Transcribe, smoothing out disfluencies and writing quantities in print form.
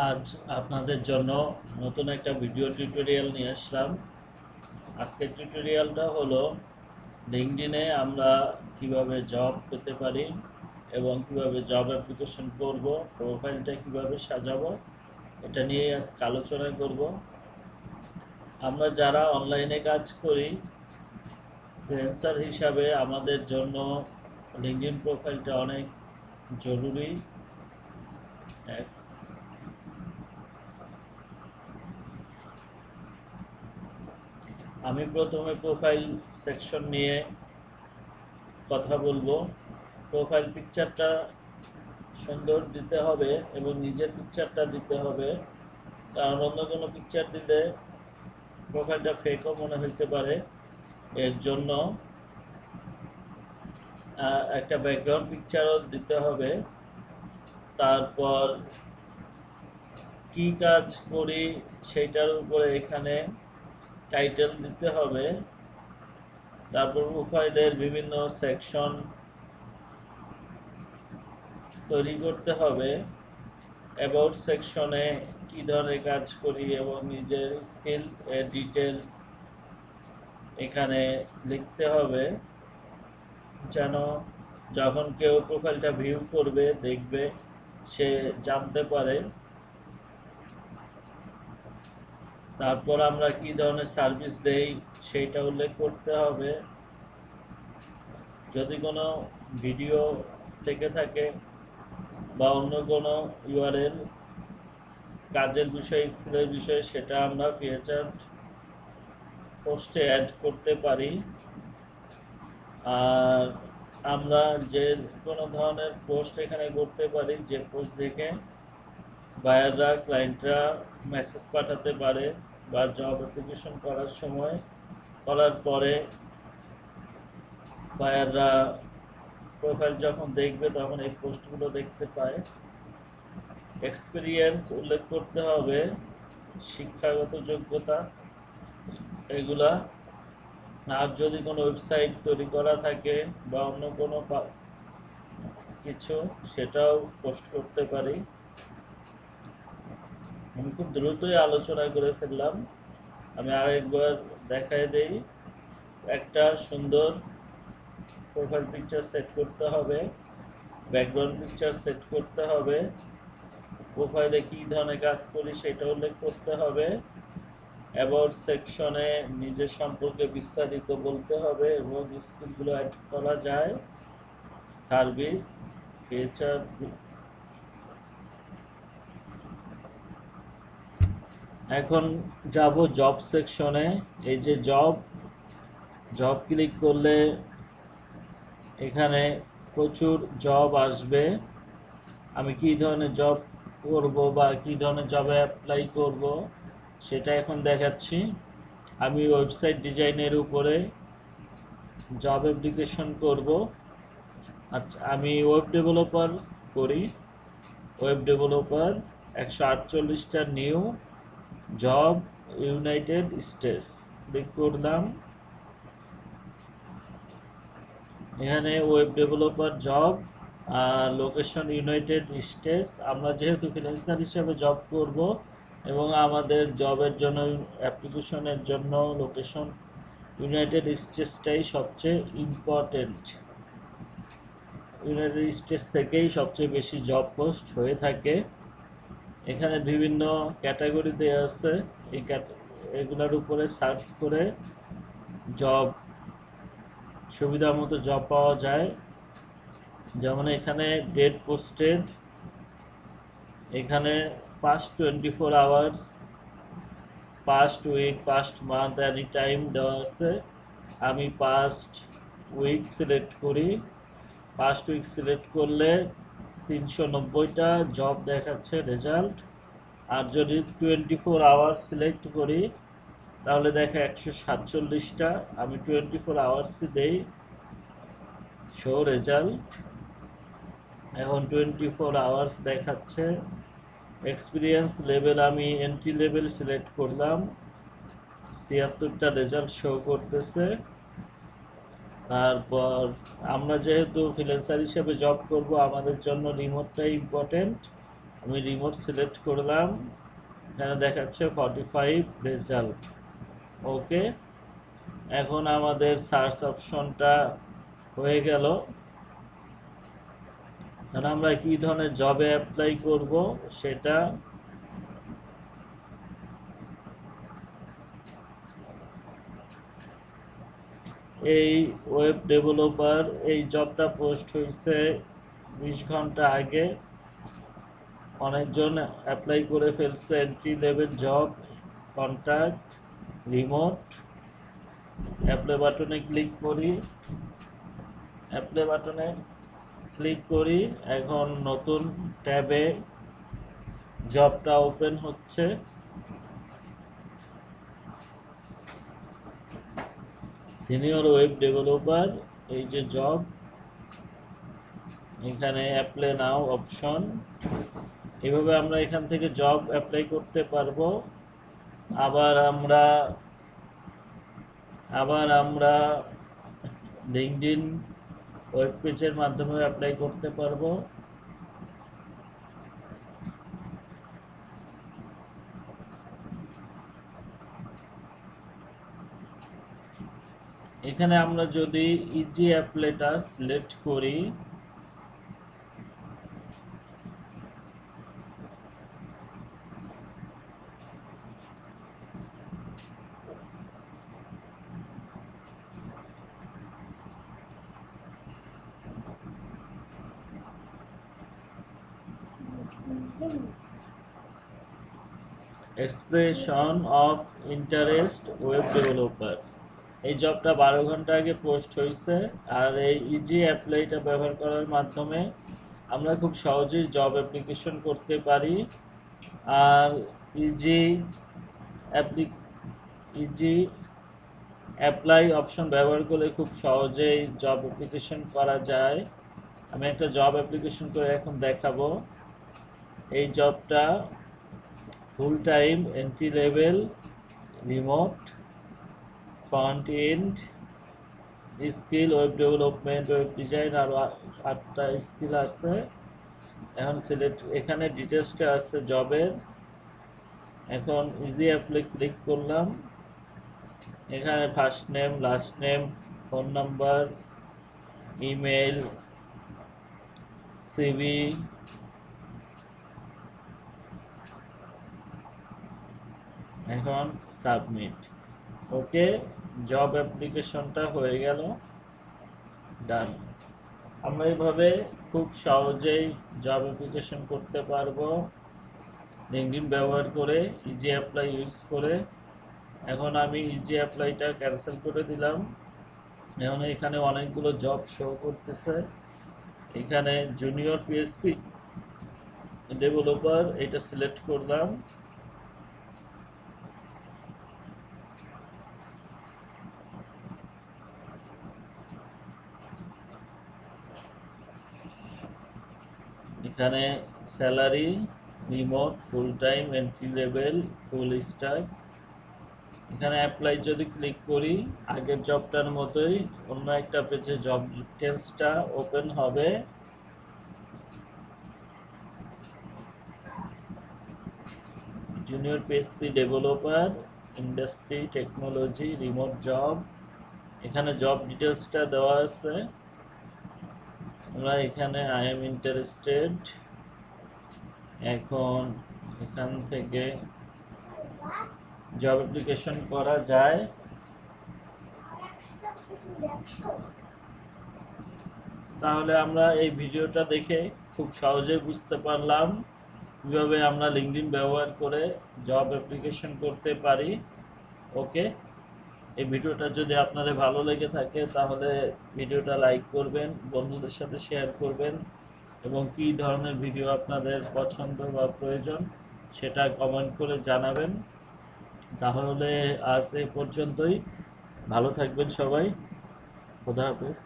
আজ আপনাদের জন্য নতুন একটা ভিডিও টিউটোরিয়াল নিয়ে আসলাম। আজকের টিউটোরিয়ালটা হলো লিঙ্কডইনে আমরা কিভাবে জব পেতে পারি এবং কিভাবে জব অ্যাপ্লিকেশন করব, প্রোফাইলটা কিভাবে সাজাবো, এটা নিয়ে আজকে আলোচনা করব। আমরা যারা অনলাইনে কাজ করি ফ্রিল্যান্সার হিসাবে আমাদের জন্য লিঙ্কডইন প্রোফাইলটা অনেক জরুরি। আমি প্রথমে প্রোফাইল সেকশন নিয়ে কথা বলবো। প্রোফাইল পিকচারটা সুন্দর দিতে হবে এবং নিজের পিকচারটা দিতে হবে, কারণ অন্য কোনো পিকচার দিলে প্রোফাইলটা ফেকও মনে হইতে পারে। এর জন্য একটা ব্যাকগ্রাউন্ড পিকচারও দিতে হবে। তারপর কি কাজ করি সেইটার উপরে এখানে টাইটেল দিতে হবে। তারপর প্রোফাইলের বিভিন্ন সেকশন তৈরি করতে হবে। অ্যাবাউট সেকশনে কী ধরনের কাজ করি এবং নিজের স্কিল এর ডিটেলস এখানে লিখতে হবে, যেন যখন কেউ প্রোফাইলটা ভিউ করবে দেখবে সে জানতে পারে। তারপর আমরা কি ধরনের সার্ভিস দেই সেইটা উল্লেখ করতে হবে। যদি কোনো ভিডিও থেকে থাকে বা অন্য কোনো ইউআরএল কাজের বিষয়ে, স্কিলের বিষয়ে, সেটা আমরা ফিচার পোস্টে অ্যাড করতে পারি। আর আমরা যে কোনো ধরনের পোস্ট এখানে করতে পারি, যে পোস্ট দেখে বায়াররা, ক্লায়েন্টরা মেসেজ পাঠাতে পারে বা জব অ্যাপ্লিকেশন করার সময়, করার পরে বায়াররা প্রোফাইল যখন দেখবে তখন এই পোস্টগুলো দেখতে পায়। এক্সপিরিয়েন্স উল্লেখ করতে হবে, শিক্ষাগত যোগ্যতা এগুলা। আর যদি কোনো ওয়েবসাইট তৈরি করা থাকে বা অন্য কোনো কিছু, সেটাও পোস্ট করতে পারি। আমি খুব দ্রুতই আলোচনা করে ফেললাম, আমি আরেকবার দেখাই দেই। একটা সুন্দর প্রোফাইল পিকচার সেট করতে হবে, ব্যাকগ্রাউন্ড পিকচার সেট করতে হবে, প্রোফাইলে কী ধরনের কাজ করি সেটা উল্লেখ করতে হবে, অ্যাবাউট সেকশনে নিজের সম্পর্কে বিস্তারিত বলতে হবে এবং স্কিলগুলো অ্যাড করা যায়, সার্ভিস, ফিচার। এখন যাব জব সেকশনে। এই যে জব ক্লিক করলে এখানে প্রচুর জব আসবে। আমি কি ধরনের জব করব বা কি ধরনের জবে অ্যাপ্লাই করব সেটা এখন দেখাচ্ছি। আমি ওয়েবসাইট ডিজাইনের উপরে জব অ্যাপ্লিকেশন করব। আচ্ছা, আমি ওয়েব ডেভেলপার করি। ওয়েব ডেভেলপার 148টা new job, United States click করলাম। এখানে web developer job, location United States. আমরা যেহেতু ফ্রিল্যান্সার হিসেবে জব করব এবং আমাদের জবের জন্য, অ্যাপ্লিকেশনের জন্য লোকেশন ইউনাইটেড স্টেটসটাই সবচেয়ে ইম্পর্টেন্ট। ইউনাইটেড স্টেটস থেকেই সবচেয়ে বেশি জব পোস্ট হয়ে থাকে। এখানে বিভিন্ন ক্যাটাগরি দেওয়া আছে, এগুলোর উপরে সার্চ করে জব, সুবিধা মতো জব পাওয়া যায়। যেমন এখানে ডেট পোস্টেড, এখানে past 24 hours, past week, past month, any time দেওয়া আছে। আমি পাস্ট উইক সিলেক্ট করি। পাস্ট উইক সিলেক্ট করলে 390টা জব দেখাচ্ছে রেজাল্ট। আর যদি 24 আওয়ার্স সিলেক্ট করি তাহলে দেখে 147টা। আমি 24 আওয়ার্সই দেই, শো রেজাল্ট। এখন 24 আওয়ার্স দেখাচ্ছে। এক্সপিরিয়েন্স লেভেল আমি এন্ট্রি লেভেল সিলেক্ট করলাম, 76টা রেজাল্ট শো করতেছে। তারপর আমরা যেহেতু ফ্রিল্যান্সার হিসেবে জব করব, আমাদের জন্য রিমোটটাই ইম্পর্টেন্ট। আমি রিমোট সিলেক্ট করলাম, এখানে দেখাচ্ছে 45 রেজাল্ট। ওকে, এখন আমাদের সার্চ অপশনটা হয়ে গেল। এখন আমরা কি ধরনের জবে অ্যাপ্লাই করব সেটা এই ওয়েব ডেভেলপার, এই জবটা পোস্ট হয়েছে 20 ঘন্টা আগে। অনেকজন অ্যাপ্লাই করে ফেলছে। Entry level job, contract, remote. Apply বাটনে ক্লিক করি, অ্যাপ্লাই বাটনে ক্লিক করি। এখন নতুন ট্যাবে জবটা ওপেন হচ্ছে। সিনিয়র ওয়েব ডেভেলপার, এই যে জব, এখানে অ্যাপ্লাই নাও অপশন। এভাবে আমরা এখান থেকে জব অ্যাপ্লাই করতে পারবো। আবার আমরা লিঙ্কডইন ওয়েব পেজের মাধ্যমে অ্যাপ্লাই করতে পারবো। এখানে আমরা যদি ইজি অ্যাপ্লাইটা সিলেক্ট করি, expression of interest web developer, এই জবটা 12 ঘন্টা আগে পোস্ট হয়েছে। আর এই ইজি অ্যাপ্লাইটা ব্যবহার করার মাধ্যমে আমরা খুব সহজেই জব অ্যাপ্লিকেশন করতে পারি। আর ইজি অ্যাপ্লাই অপশন ব্যবহার করলে খুব সহজেই জব অ্যাপ্লিকেশন করা যায়। আমি একটা জব অ্যাপ্লিকেশন করে এখন দেখাবো। এই জবটা full time, entry level, remote, front end skill, web development, web design, আর 8টা স্কিল আছে। এখন সিলেক্ট, এখানে ডিটেলসটা আছে জবের। এখন ইজি অ্যাপ্লাই ক্লিক করলাম। এখানে first name, last name, phone number, email, CV, এখন সাবমিট। ওকে, জব অ্যাপ্লিকেশনটা হয়ে গেল, ডান। আমরা এইভাবে খুব সহজেই জব অ্যাপ্লিকেশন করতে পারবো লিঙ্কডইন ব্যবহার করে, ইজি অ্যাপ্লাই ইউজ করে। এখন আমি ইজি অ্যাপ্লাইটা ক্যান্সেল করে দিলাম। এখন এখানে অনেকগুলো জব শো করতেছে। এখানে জুনিয়র পিএইচপি ডেভেলপার, এটা সিলেক্ট করলাম। এখানে স্যালারি, রিমোট, ফুল time, entry level, full stack. এখানে অ্যাপ্লাই যদি ক্লিক করি, আগের জবটার মতোই অন্য একটা পেজে জব ডিটেলসটা ওপেন হবে। Junior PHP developer, industry, technology, remote job. এখানে জব ডিটেলসটা দেওয়া আছে। আমরা এখানে আই এম ইন্টারেস্টেড। এখন এখান থেকে জব অ্যাপ্লিকেশন করা যায়। তাহলে আমরা এই ভিডিওটা দেখে খুব সহজে বুঝতে পারলাম কিভাবে আমরা লিঙ্কডইন ব্যবহার করে জব অ্যাপ্লিকেশন করতে পারি। ওকে, এই ভিডিওটা যদি আপনাদের ভালো লেগে থাকে তাহলে ভিডিওটা লাইক করবেন, বন্ধুদের সাথে শেয়ার করবেন, এবং কী ধরনের ভিডিও আপনাদের পছন্দ বা প্রয়োজন সেটা কমেন্ট করে জানাবেন। তাহলে আজ এই পর্যন্তই। ভালো থাকবেন সবাই। খোদা হাফেজ।